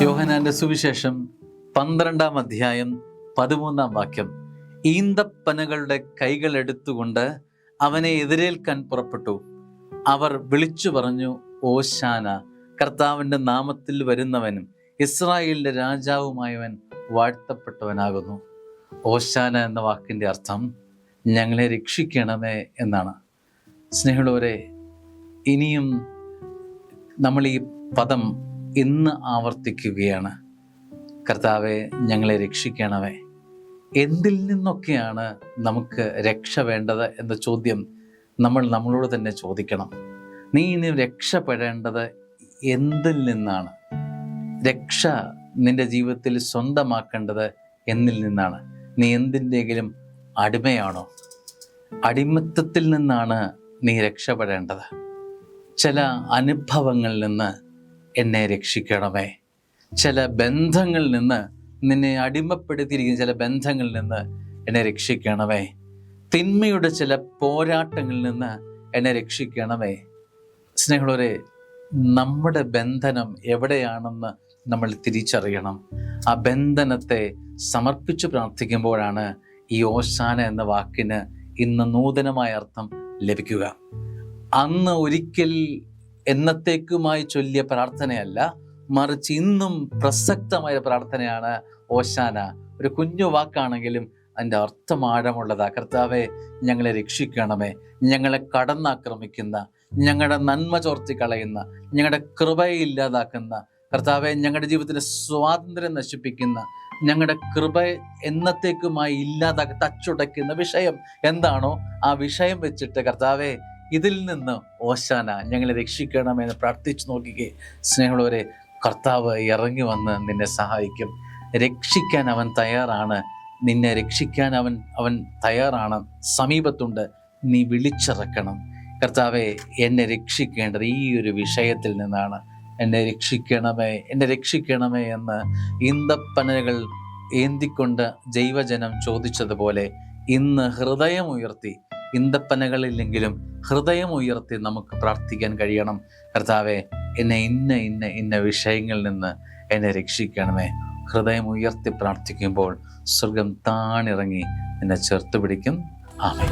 യോഹന്നാന്റെ സുവിശേഷം 12-ാം അധ്യായം 13-ാം വാക്യം. ഈന്തപ്പനകളുടെ കൈകൾ എടുത്തുകൊണ്ട് അവനെ എതിരേൽക്കാൻ പുറപ്പെട്ടു. അവർ വിളിച്ചു പറഞ്ഞു, ഓശാന, കർത്താവിൻ്റെ നാമത്തിൽ വരുന്നവനും ഇസ്രായേലിൻ്റെ രാജാവുമായവൻ വാഴ്ത്തപ്പെട്ടവനാകുന്നു. ഓശാന എന്ന വാക്കിൻ്റെ അർത്ഥം ഞങ്ങളെ രക്ഷിക്കണമേ എന്നാണ്. സ്നേഹമുള്ളവരെ, ഇനിയും നമ്മൾ ഈ പദം ഇന്ന് ആവർത്തിക്കുകയാണ്. കർത്താവെ, ഞങ്ങളെ രക്ഷിക്കണമേ. എന്തിൽ നിന്നൊക്കെയാണ് നമുക്ക് രക്ഷ വേണ്ടത് എന്ന ചോദ്യം നമ്മൾ നമ്മളോട് തന്നെ ചോദിക്കണം. നീ ഇനി രക്ഷപ്പെടേണ്ടത് എന്തിൽ നിന്നാണ്? രക്ഷ നിന്റെ ജീവിതത്തിൽ സ്വന്തമാക്കേണ്ടത് എന്നിൽ നിന്നാണ്. നീ എന്തിൻ്റെങ്കിലും അടിമയാണോ? അടിമത്തത്തിൽ നിന്നാണ് നീ രക്ഷപ്പെടേണ്ടത്. ചില അനുഭവങ്ങളിൽ നിന്ന് എന്നെ രക്ഷിക്കണമേ. ചില ബന്ധങ്ങളിൽ നിന്ന്, നിന്നെ അടിമപ്പെടുത്തിയിരിക്കുന്ന ചില ബന്ധങ്ങളിൽ നിന്ന് എന്നെ രക്ഷിക്കണമേ. തിന്മയുടെ ചില പോരാട്ടങ്ങളിൽ നിന്ന് എന്നെ രക്ഷിക്കണമേ. സ്നേഹമുള്ളവരെ, നമ്മുടെ ബന്ധനം എവിടെയാണെന്ന് നമ്മൾ തിരിച്ചറിയണം. ആ ബന്ധനത്തെ സമർപ്പിച്ച് പ്രാർത്ഥിക്കുമ്പോഴാണ് ഈ ഓശാന എന്ന വാക്കിന് ഇന്ന് നൂതനമായ അർത്ഥം ലഭിക്കുക. അന്ന് ഒരിക്കൽ എന്നത്തേക്കുമായി ചൊല്ലിയ പ്രാർത്ഥനയല്ല, മറിച്ച് ഇന്നും പ്രസക്തമായ പ്രാർത്ഥനയാണ് ഓശാന. ഒരു കുഞ്ഞു വാക്കാണെങ്കിലും അതിൻ്റെ അർത്ഥം ആഴമുള്ളതാ. കർത്താവെ, ഞങ്ങളെ രക്ഷിക്കണമേ. ഞങ്ങളെ കടന്നാക്രമിക്കുന്ന, ഞങ്ങളുടെ നന്മ ചോർത്തി കളയുന്ന, ഞങ്ങളുടെ കൃപയെ ഇല്ലാതാക്കുന്ന, കർത്താവെ, ഞങ്ങളുടെ ജീവിതത്തിലെ സ്വാതന്ത്ര്യം നശിപ്പിക്കുന്ന, ഞങ്ങളുടെ കൃപ എന്നത്തേക്കുമായി ഇല്ലാതാക്കി തച്ചുടയ്ക്കുന്ന വിഷയം എന്താണോ ആ വിഷയം വെച്ചിട്ട്, കർത്താവെ, ഇതിൽ നിന്ന് ഓശാന, ഞങ്ങളെ രക്ഷിക്കണമെന്ന് പ്രാർത്ഥിച്ചു നോക്കിക്കേ. സ്നേഹമുള്ളവരെ, കർത്താവ് ഇറങ്ങി വന്ന് നിന്നെ സഹായിക്കും. രക്ഷിക്കാൻ അവൻ തയ്യാറാണ്. നിന്നെ രക്ഷിക്കാൻ അവൻ തയ്യാറാണ്, സമീപത്തുണ്ട്. നീ വിളിച്ചിറക്കണം, കർത്താവെ, എന്നെ രക്ഷിക്കേണ്ടത് ഈ ഒരു വിഷയത്തിൽ നിന്നാണ്. എന്നെ രക്ഷിക്കണമേ, എന്നെ രക്ഷിക്കണമേ എന്ന് ഈന്തപ്പനകൾ ഏന്തിക്കൊണ്ട് ജൈവജനം ചോദിച്ചതുപോലെ ഇന്ന് ഹൃദയമുയർത്തി, ഈന്തപ്പനകളില്ലെങ്കിലും ഹൃദയമുയർത്തി നമുക്ക് പ്രാർത്ഥിക്കാൻ കഴിയണം. കർത്താവെ, എന്നെ ഇന്ന വിഷയങ്ങളിൽ നിന്ന് എന്നെ രക്ഷിക്കണമേ. ഹൃദയമുയർത്തി പ്രാർത്ഥിക്കുമ്പോൾ സ്വർഗം താണിറങ്ങി എന്നെ ചേർത്ത് പിടിക്കും. ആമേൻ.